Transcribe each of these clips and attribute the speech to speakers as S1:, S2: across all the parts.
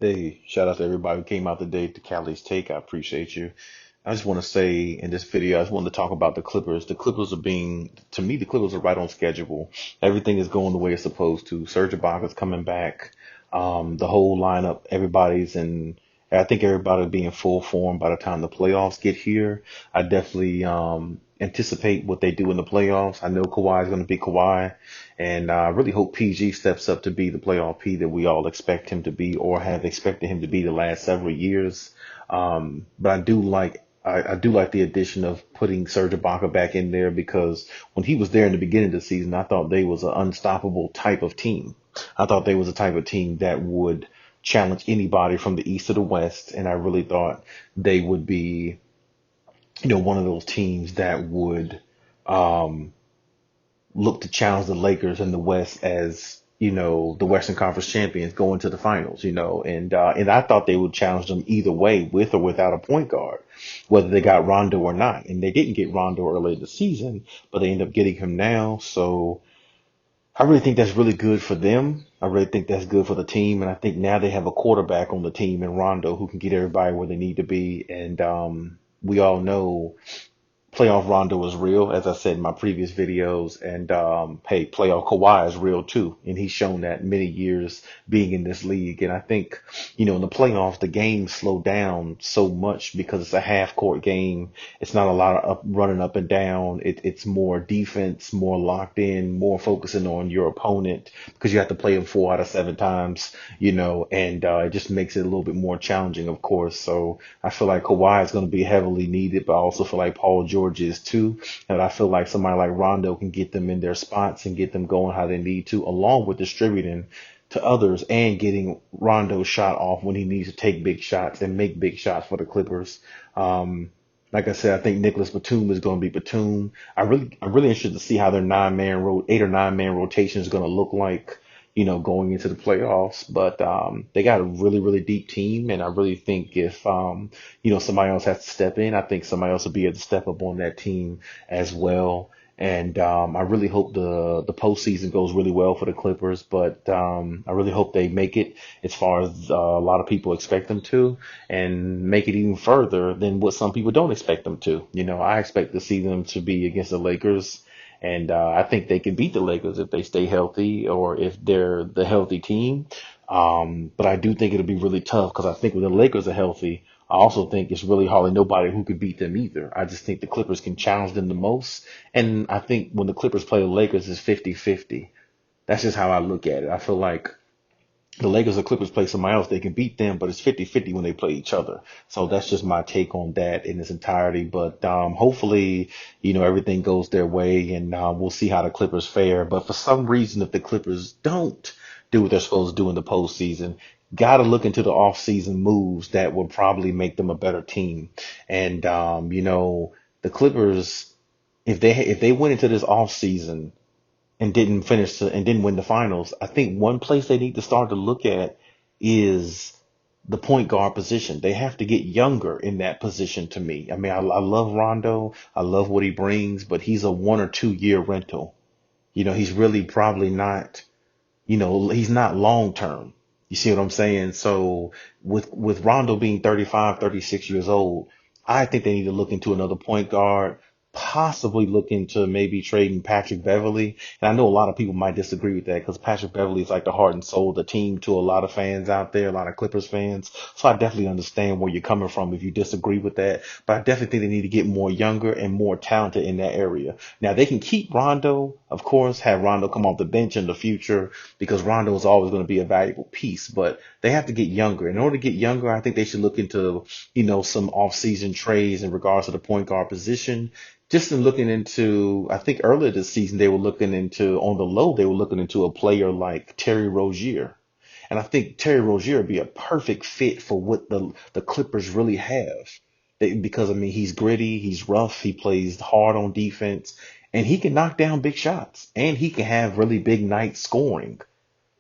S1: Hey, shout out to everybody who came out today to Cali's Take. I appreciate you. I just want to say in this video, I just wanted to talk about the Clippers. The Clippers are being, to me, the Clippers are right on schedule. Everything is going the way it's supposed to. Serge Ibaka's coming back. The whole lineup, I think everybody will be in full form by the time the playoffs get here. I definitely anticipate what they do in the playoffs. I know Kawhi is going to be Kawhi, and I really hope PG steps up to be the playoff P that we all expect him to be or have expected him to be the last several years. But I do like the addition of putting Serge Ibaka back in there because when he was there in the beginning of the season, I thought they was an unstoppable type of team. I thought they was a type of team that would challenge anybody from the East to the West, and I really thought they would be, one of those teams that would um, look to challenge the Lakers in the West as the Western Conference champions going to the finals, and I thought they would challenge them either way, with or without a point guard, whether they got Rondo or not. And they didn't get Rondo early in the season, but they end up getting him now. So I really think that's really good for them. I really think that's good for the team, and I think now they have a quarterback on the team in Rondo who can get everybody where they need to be. And we all know playoff Rondo is real, as I said in my previous videos. And hey, playoff Kawhi is real too. And he's shown that many years being in this league. And I think, in the playoffs, the games slow down so much because it's a half court game. It's not a lot of running up and down. It's more defense, more locked in, more focusing on your opponent because you have to play them 4 out of 7 times, and it just makes it a little bit more challenging, of course. So I feel like Kawhi is going to be heavily needed, but I also feel like Paul George is too. And I feel like somebody like Rondo can get them in their spots and get them going how they need to, along with distributing to others and getting Rondo's shot off when he needs to take big shots and make big shots for the Clippers. Like I said, I think Nicholas Batum is going to be Batum. I'm really interested to see how their 8 or 9 man rotation is going to look like, going into the playoffs. But they got a really, really deep team, and I really think if somebody else has to step in, I think somebody else will be able to step up on that team as well. And I really hope the postseason goes really well for the Clippers, but I really hope they make it as far as a lot of people expect them to, and make it even further than what some people don't expect them to. I expect to see them to be against the Lakers, and I think they can beat the Lakers if they stay healthy or if they're the healthy team. But I do think it'll be really tough because I think when the Lakers are healthy, I also think it's really hardly nobody who could beat them either. I just think the Clippers can challenge them the most. And I think when the Clippers play the Lakers, it's 50-50. That's just how I look at it. I feel like the Lakers or Clippers play somebody else, they can beat them, but it's 50-50 when they play each other. So that's just my take on that in its entirety. But hopefully, everything goes their way, and we'll see how the Clippers fare. But for some reason, if the Clippers don't do what they're supposed to do in the postseason, got to look into the offseason moves that will probably make them a better team. And the Clippers, if they went into this offseason and didn't win the finals, I think one place they need to start to look at is the point guard position. They have to get younger in that position to me. I mean, I love Rondo. I love what he brings, but he's a 1 or 2 year rental. He's really probably not, he's not long term. You see what I'm saying? So with Rondo being 35, 36 years old, I think they need to look into another point guard, possibly look into maybe trading Patrick Beverly. And I know a lot of people might disagree with that because Patrick Beverly is like the heart and soul of the team to a lot of fans out there, a lot of Clippers fans. So I definitely understand where you're coming from if you disagree with that. But I definitely think they need to get more younger and more talented in that area. Now they can keep Rondo, of course, have Rondo come off the bench in the future because Rondo is always going to be a valuable piece, but they have to get younger. In order to get younger, I think they should look into, some off-season trades in regards to the point guard position. Just in looking into, I think earlier this season, they were looking into, on the low, they were looking into a player like Terry Rozier. And I think Terry Rozier would be a perfect fit for what the Clippers really have. Because, I mean, he's gritty, he's rough, he plays hard on defense, and he can knock down big shots, and he can have really big nights scoring.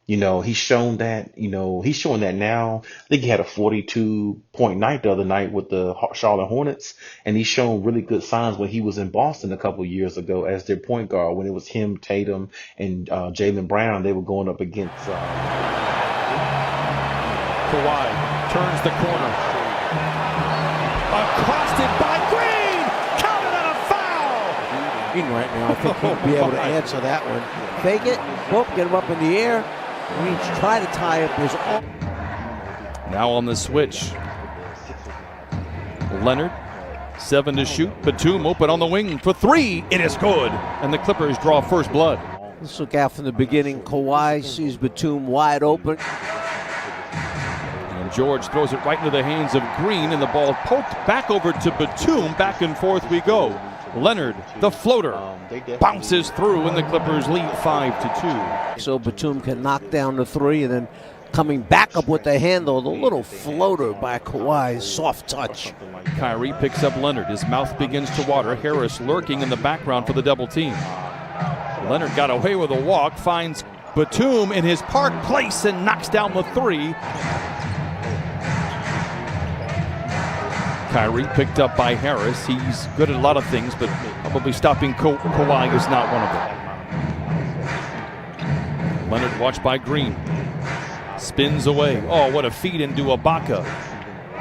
S1: He's showing that now. I think he had a 42-point night the other night with the Charlotte Hornets, and he's shown really good signs when he was in Boston a couple of years ago as their point guard when it was him, Tatum, and Jaylen Brown. They were going up against
S2: Kawhi turns the corner. Accosted by Green! Counted on a foul!
S3: Right now, I think he'll be able to answer that one. Fake it, whoop, get him up in the air. Green try to tie up his own.
S2: Now on the switch. Leonard, 7 to shoot. Batum open on the wing for 3. It is good. And the Clippers draw first blood.
S3: Let's look out from the beginning. Kawhi sees Batum wide open.
S2: And George throws it right into the hands of Green, and the ball poked back over to Batum. Back and forth we go. Leonard, the floater, bounces through, and the Clippers lead 5-2.
S3: So Batum can knock down the 3, and then coming back up with the handle, the little floater by Kawhi, soft touch.
S2: Kyrie picks up Leonard. His mouth begins to water. Harris lurking in the background for the double team. Leonard got away with a walk, finds Batum in his park place and knocks down the 3. Kyrie picked up by Harris. He's good at a lot of things, but probably stopping Kawhi is not one of them. Leonard watched by Green. Spins away. Oh, what a feed into Ibaka.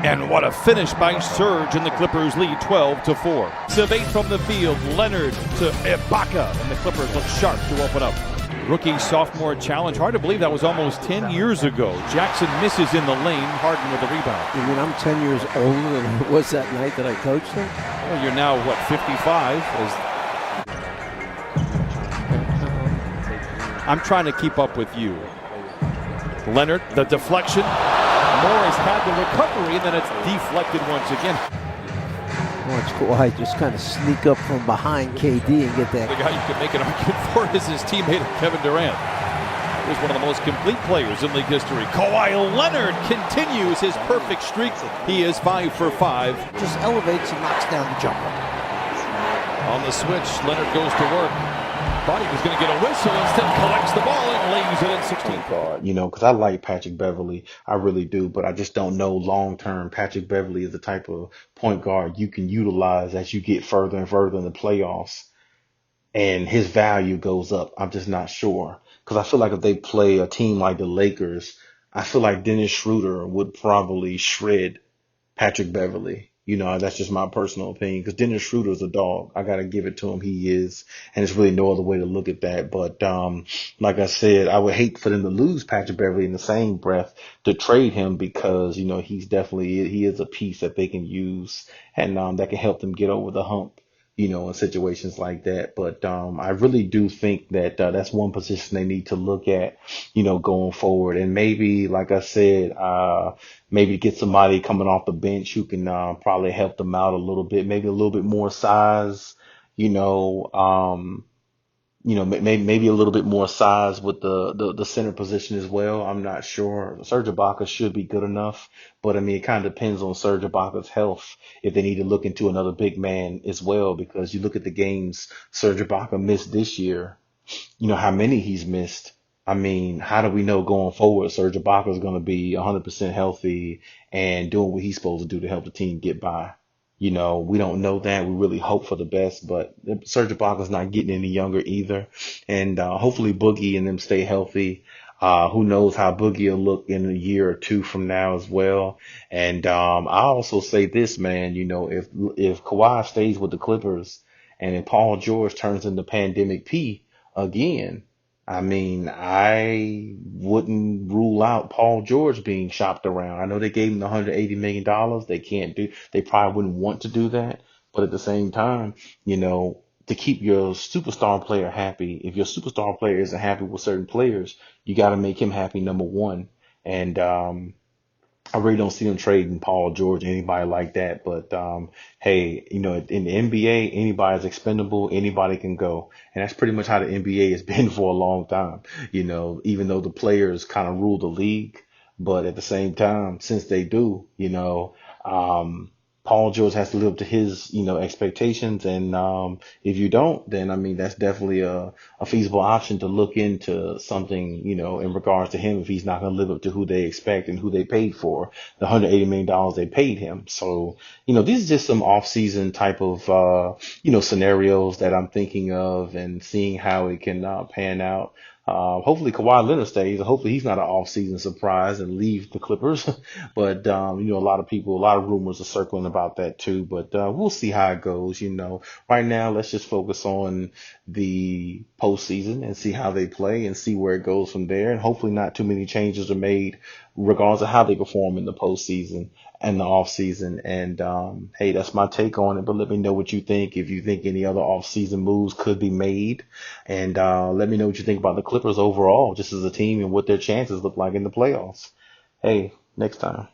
S2: And what a finish by Serge, and the Clippers lead 12-4. 8 from the field. Leonard to Ibaka, and the Clippers look sharp to open up. Rookie sophomore challenge. Hard to believe that was almost 10 years ago. Jackson misses in the lane. Harden with the rebound.
S3: You mean I'm 10 years older than I was that night that I coached him?
S2: Well, you're now, what, 55? I'm trying to keep up with you. Leonard, the deflection. Morris had the recovery, and then it's deflected once again.
S3: Watch Kawhi just kind of sneak up from behind KD and get that.
S2: The guy you can make an argument for is his teammate Kevin Durant. He's one of the most complete players in league history. Kawhi Leonard continues his perfect streak. He is 5 for 5.
S3: Just elevates and knocks down the jumper.
S2: On the switch, Leonard goes to work. Thought he was going to get a whistle, instead collects the ball and lays it at 16.
S1: Because I like Patrick Beverley. I really do, but I just don't know long-term. Patrick Beverley is the type of point guard you can utilize as you get further and further in the playoffs, and his value goes up. I'm just not sure, because I feel like if they play a team like the Lakers, I feel like Dennis Schroeder would probably shred Patrick Beverley. That's just my personal opinion, because Dennis Schroeder's a dog. I got to give it to him. He is. And there's really no other way to look at that. But like I said, I would hate for them to lose Patrick Beverley in the same breath to trade him, because, he is a piece that they can use, and that can help them get over the hump, in situations like that. But I really do think that that's one position they need to look at, going forward. And maybe, like I said, maybe get somebody coming off the bench who can probably help them out a little bit, maybe a little bit more size, maybe a little bit more size with the center position as well. I'm not sure. Serge Ibaka should be good enough, but it kind of depends on Serge Ibaka's health if they need to look into another big man as well, because you look at the games Serge Ibaka missed this year, how many he's missed. How do we know going forward Serge Ibaka is going to be 100% healthy and doing what he's supposed to do to help the team get by? We don't know that. We really hope for the best, but Serge Ibaka's not getting any younger either. And hopefully Boogie and them stay healthy. Who knows how Boogie will look in a year or two from now as well. And I also say this, man, if Kawhi stays with the Clippers and if Paul George turns into Pandemic P again, I wouldn't rule out Paul George being shopped around. I know they gave him the $180 million. They probably wouldn't want to do that. But at the same time, to keep your superstar player happy, if your superstar player isn't happy with certain players, you got to make him happy, number one. And I really don't see them trading Paul George, anybody like that. But hey, in the NBA, anybody's expendable, anybody can go. And that's pretty much how the NBA has been for a long time, even though the players kind of rule the league. But at the same time, since they do, Paul George has to live up to his, expectations. And if you don't, then, that's definitely a feasible option to look into something, in regards to him, if he's not going to live up to who they expect and who they paid for, the $180 million they paid him. So, these are just some off-season type of, scenarios that I'm thinking of and seeing how it can pan out. Hopefully Kawhi Leonard stays. Hopefully he's not an off-season surprise and leave the Clippers. But a lot of people, a lot of rumors are circling about that too. But we'll see how it goes. Right now, let's just focus on the postseason and see how they play and see where it goes from there. And hopefully not too many changes are made regardless of how they perform in the postseason and the off season. And hey, that's my take on it. But let me know what you think. If you think any other off season moves could be made, and let me know what you think about the Clippers overall, just as a team and what their chances look like in the playoffs. Hey, next time.